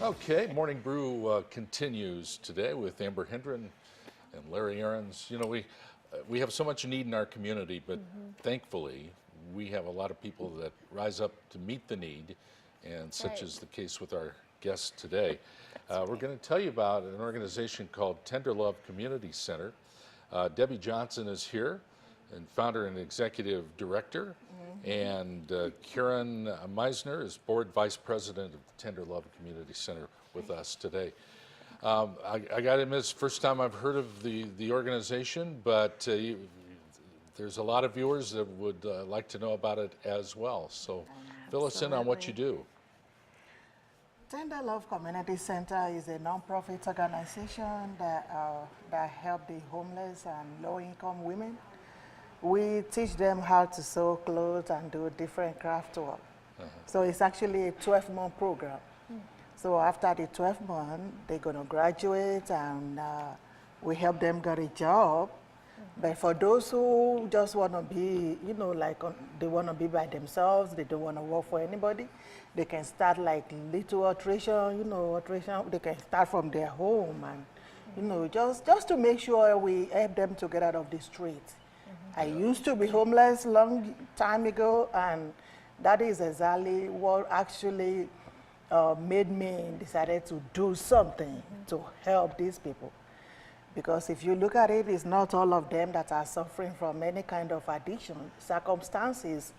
Okay, Morning Brew continues today with Amber Hendren and Larry Aarons. You know, we have so much need in our community, but thankfully we have a lot of people that rise up to meet the need, and such is the case with our guest today. We're going to tell you about an organization called TenderLove Community Center. Debbie Johnson is here, and founder and executive director, and Karen Meizner is board vice president of the TenderLove Community Center with us today. I got to admit, it's the first time I've heard of the organization, but there's a lot of viewers that would like to know about it as well. So fill us in on what you do. TenderLove Community Center is a non-profit organization that help the homeless and low-income women. We teach them how to sew clothes and do different craft work. So it's actually a 12-month program. So after the 12 months, they're going to graduate, and we help them get a job. But for those who just want to be, you know, like they want to be by themselves, they don't want to work for anybody, they can start like little alteration, you know, alteration. They can start from their home, and, you know, just to make sure we help them to get out of the street. I used to be homeless long time ago, and that is exactly what actually made me decided to do something to help these people. Because if you look at it, it's not all of them that are suffering from any kind of addiction. Circumstances,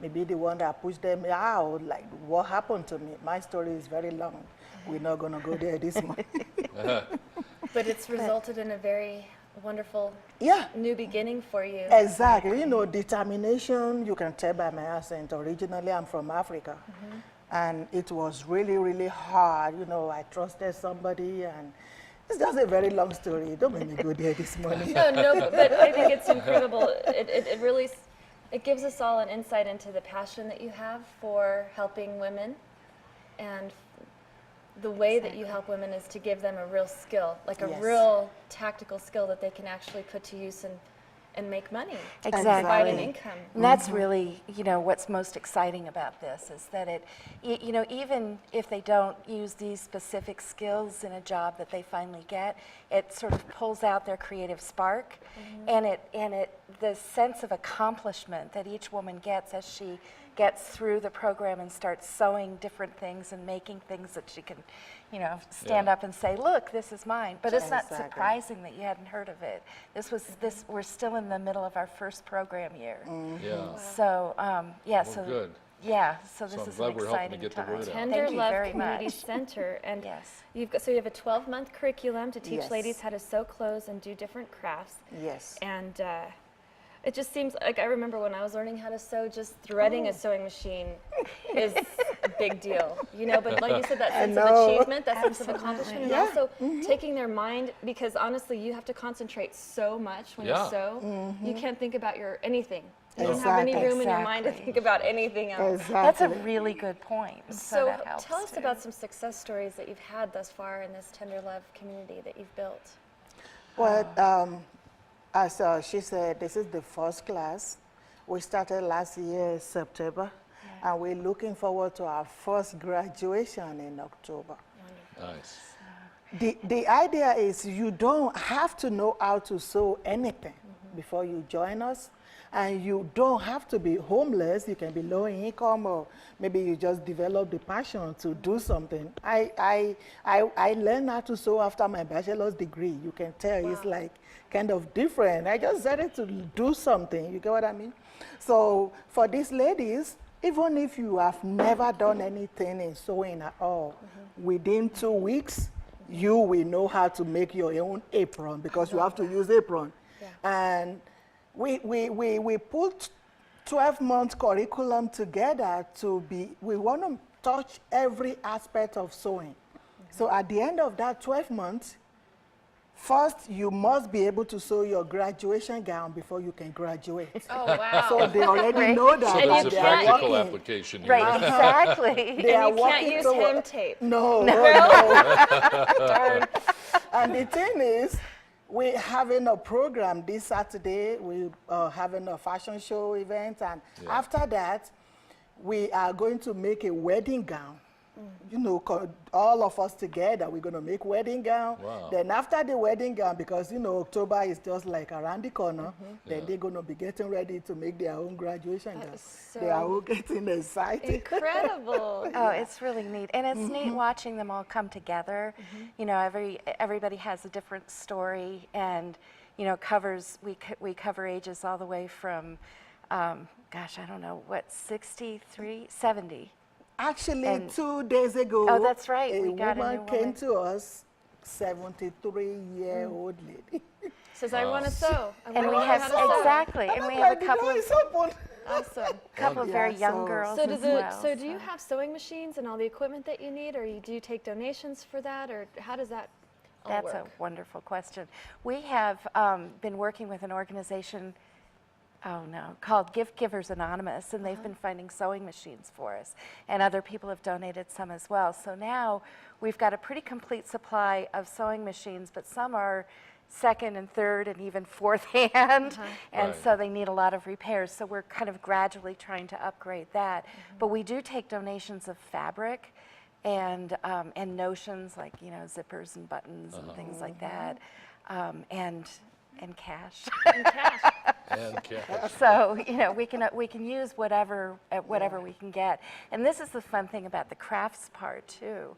maybe the one that pushed them out, like what happened to me. My story is very long. We're not going to go there this morning. But it's resulted in a very wonderful new beginning for you. Exactly. You know, determination, you can tell by my accent. Originally, I'm from Africa. And it was really, really hard. You know, I trusted somebody, and it's just a very long story. Don't make me go there this morning. No, but I think it's incredible. It really, it gives us all an insight into the passion that you have for helping women, and the way that you help women is to give them a real skill, like a real tactical skill that they can actually put to use and make money. Exactly. Provide an income. And that's really, you know, what's most exciting about this is that it, you know, even if they don't use these specific skills in a job that they finally get, it sort of pulls out their creative spark, and the sense of accomplishment that each woman gets as she gets through the program and starts sewing different things and making things that she can, you know, stand up and say, look, this is mine. But it's not surprising that you hadn't heard of it. We're still in the middle of our first program year. So, so good. So this I'm is glad an we're helping to exciting get the time. word out. TenderLove Community Center, and you have a 12-month curriculum to teach ladies how to sew clothes and do different crafts. And it just seems like, I remember when I was learning how to sew, just threading a sewing machine is a big deal, you know, but like you said, that sense of achievement, that sense of accomplishment, and also taking their mind, because honestly, you have to concentrate so much when you sew. You can't think about anything. You don't have any room in your mind to think about anything else. That's a really good point. So that helps tell us about some success stories that you've had thus far in this TenderLove community that you've built. Well, as she said, this is the first class. We started last year, September, and we're looking forward to our first graduation in October. Nice. The idea is you don't have to know how to sew anything before you join us. And you don't have to be homeless. You can be low income, or maybe you just develop the passion to do something. I learned how to sew after my bachelor's degree. You can tell it's like kind of different. I just decided to do something. You get what I mean? So for these ladies, even if you have never done anything in sewing at all, within 2 weeks, you will know how to make your own apron, because you have to use apron. And we put 12-month curriculum together we want to touch every aspect of sewing. So at the end of that 12 months, first you must be able to sew your graduation gown before you can graduate. Oh, wow. So they already know that. So it's a practical application here. Right, exactly. They are you can't use hem tape. No. And the thing is, we're having a program this Saturday. We're having a fashion show event. And after that, we are going to make a wedding gown. you know, all of us together, we're going to make wedding gown. Wow. Then after the wedding gown, because, you know, October is just like around the corner, then they're going to be getting ready to make their own graduation gown. So they are all getting excited. incredible. Oh, it's really neat, and it's neat watching them all come together. You know, everybody has a different story, and you know, we cover ages all the way from, gosh, I don't know what, 63, 70. Actually, And 2 days ago, Oh, that's right, a we got a woman new came woman. to us, 73-year-old lady. Says, I want to sew. I And we wanna have learn how to sew. exactly, and I'm we have like, a the couple door of is open. Awesome. very Yeah, young so- girls So as does it? well. So do you have sewing machines and all the equipment that you need, or do you take donations for that, or how does that all That's work? a wonderful question. We have been working with an organization, called Gift Givers Anonymous, and they've been finding sewing machines for us, and other people have donated some as well. So now we've got a pretty complete supply of sewing machines, but some are second and third and even fourth hand, and Right. so they need a lot of repairs. So we're kind of gradually trying to upgrade that. But we do take donations of fabric and notions like, you know, zippers and buttons and things like that, and cash. And cash. And cash. So, you know, we can use whatever we can get. And this is the fun thing about the crafts part too,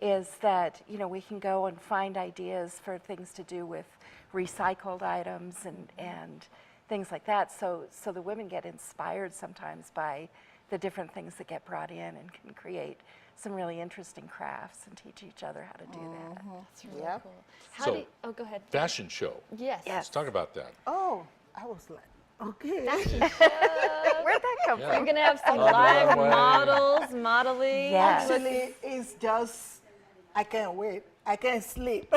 is that, you know, we can go and find ideas for things to do with recycled items and things like that. So the women get inspired sometimes by the different things that get brought in and can create some really interesting crafts and teach each other how to do that. That's really Yep. cool. How So- do you, oh, go ahead. Fashion show. Yes. Yes. Let's talk about that. Oh, I was like, okay. Where'd that come Yeah. We're from? gonna have some On the live runway. models, modeling. Yes. Actually, it's just, I can't wait. I can't sleep.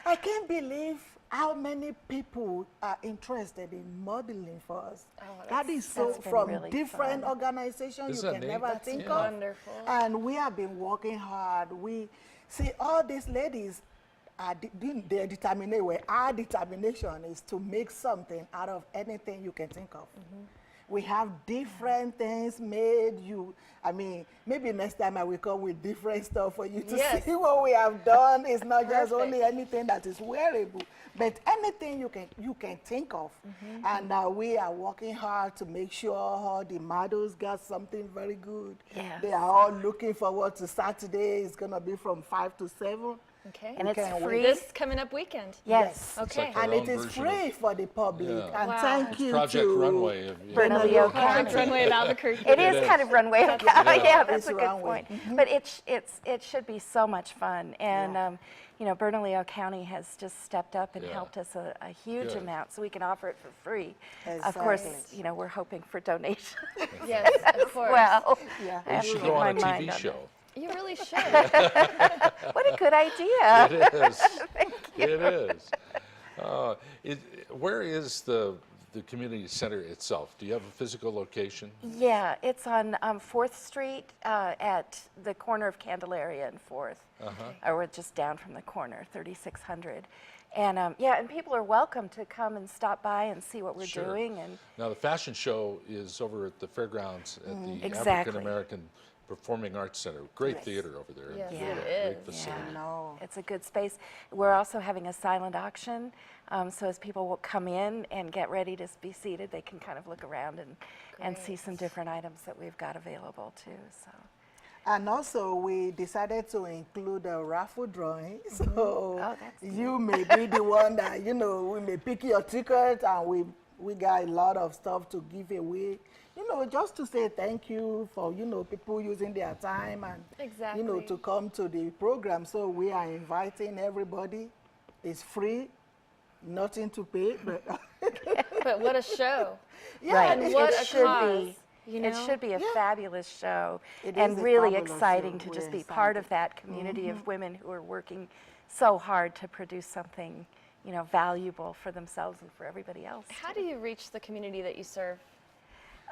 I can't believe how many people are interested in modeling for us. That is so that's been from really different fun. organizations Isn't you that can neat? never That's think neat. of. Wonderful. And we have been working hard. We see all these ladies are their determination. Well, our determination is to make something out of anything you can think of. We have different things made. I mean, maybe next time I will come with different stuff for you to Yes. see what we have done. It's not just Perfect. only anything that is wearable, but anything you can think of. And we are working hard to make sure all the models got something very good. Yes. They are all looking forward to Saturday. It's gonna be from 5 to 7. Okay. And it's can't wait. free. This coming up weekend. Yes. Okay. like our And own it is version free of- for the public. Yeah. And Wow. thank It's you Project to Runway. Bernalillo Project County. Runway of Albuquerque. It is kind of runway. Yeah, that's It's a good runway. point. But it should be so much fun. And you know, Bernalillo County has just stepped up and Yeah. helped us a huge Good. amount, so we can offer it for free. Of course, Exactly. you know, we're hoping for donations Yes, of course. well. Yeah. I You have to should keep go my on a mind TV on show. You really should. that. What a good idea. It is. It is. Where is the community center itself? Do you have a physical location? Yeah, it's on 4th Street at the corner of Candelaria and 4th, or we're just down from the corner, 3600. And yeah, and people are welcome to come and stop by and see what we're Sure. doing. And Now, the fashion show is over at the fairgrounds at the Exactly. African American Performing Arts Center. Great Yes. theater over there. Yes, Great- it Great is. facility. No. it's a good space. We're also having a silent auction, so as people will come in and get ready to be seated, they can kind of look around and see some different items that we've got available too. So. And also, we decided to include a raffle drawing. So Oh, that's you may be the one that, you know, we may pick your ticket, and we got a lot of stuff to give away. You know, just to say thank you for, you know, people using their time and, you know, Exactly. to come to the program. So we are inviting everybody. It's free, nothing to pay. But But what a show. yeah, And It what a should cause, be. you It know? should be a fabulous show, It and is a really fabulous exciting show. to just We're be part of excited. that community of women who are working so hard to produce something, you know, valuable for themselves and for everybody else. How do you reach the community that you serve?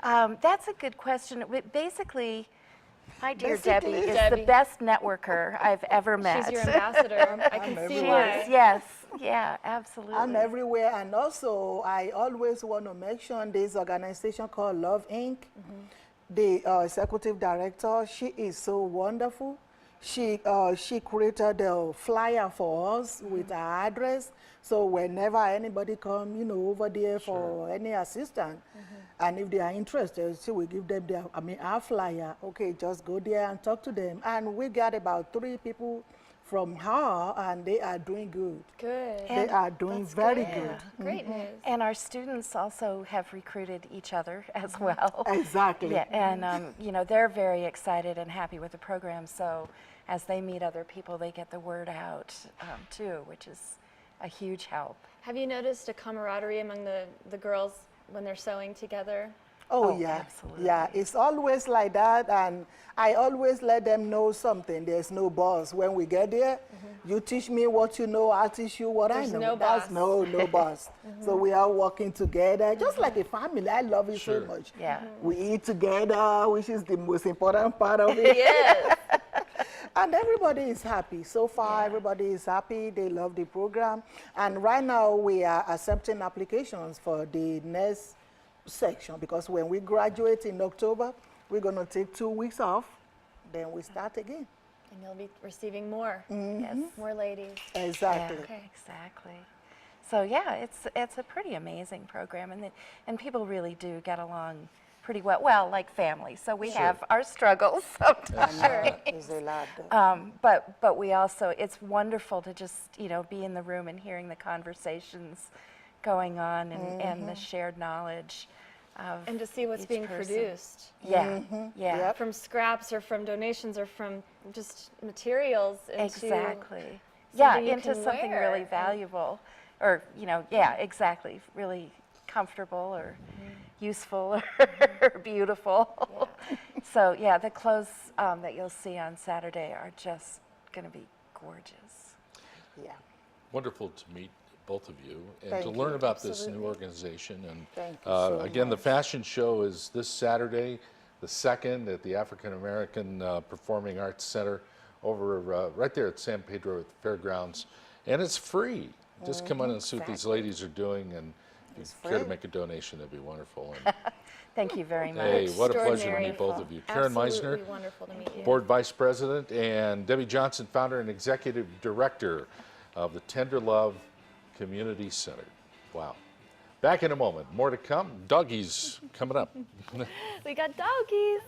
That's a good question. Basically, my dear Basically- Debbie is Debbie. the best networker I've ever met. She's your ambassador. I can I'm see She why. is, yes, yeah, absolutely. I'm everywhere, and also I always want to mention this organization called Love Inc. the executive director. She is so wonderful. She created a flyer for us with our address. So whenever anybody come, you know, over there for any assistance, and if they are interested, she will give them their, our flyer. Okay, just go there and talk to them. And we got about 3 people from her, and they are doing good. Good. They are doing very good. Great news. And our students also have recruited each other as well. Exactly. Yeah, and you know, they're very excited and happy with the program. So as they meet other people, they get the word out too, which is a huge help. Have you noticed a camaraderie among the girls when they're sewing together? Oh, yeah, absolutely. yeah, it's always like that, and I always let them know something. There's no boss. When we get there, you teach me what you know, I'll teach you what I know. No That's boss. no boss. So we are working together, just like a family. I love it so much. Yeah. We eat together, which is the most important part of it. Yes. And everybody is happy. So far, everybody is happy. They love the program. And right now, we are accepting applications for the next section, because when we graduate in October, we're going to take 2 weeks off. Then we start again. And you'll be receiving more. Yes. More ladies. Exactly. Yeah, exactly. So yeah, it's a pretty amazing program, and people really do get along pretty well. Well, like family. So we have our struggles sometimes. It's a lot. But we also, it's wonderful to just, you know, be in the room and hearing the conversations going on and the shared knowledge of And to see what's each being person. produced. Yeah, yeah, Yep. From scraps or from donations or from just materials into exactly. Yeah, something you into can something wear. really valuable, or, you know, yeah, exactly, really comfortable or useful or beautiful. So yeah, the clothes that you'll see on Saturday are just going to be gorgeous. Yeah. Wonderful to meet both of you and Thank to you. learn about this new organization. And Thank you so again, the much. fashion show is this Saturday, the 2nd, at the African American Performing Arts Center over right there at San Pedro at the Fairgrounds. And it's free. Just come on and see what these ladies are doing, and if you care to free. make a donation, that'd be wonderful. And Thank you very much. hey, what a pleasure to Extraordinary. meet both of you. Karen Meizner, Absolutely wonderful to meet you. Board Vice President, and Debbie Johnson, Founder and Executive Director of the TenderLove Community Center. Wow. Back in a moment. More to come. Doggies coming up. We got doggies.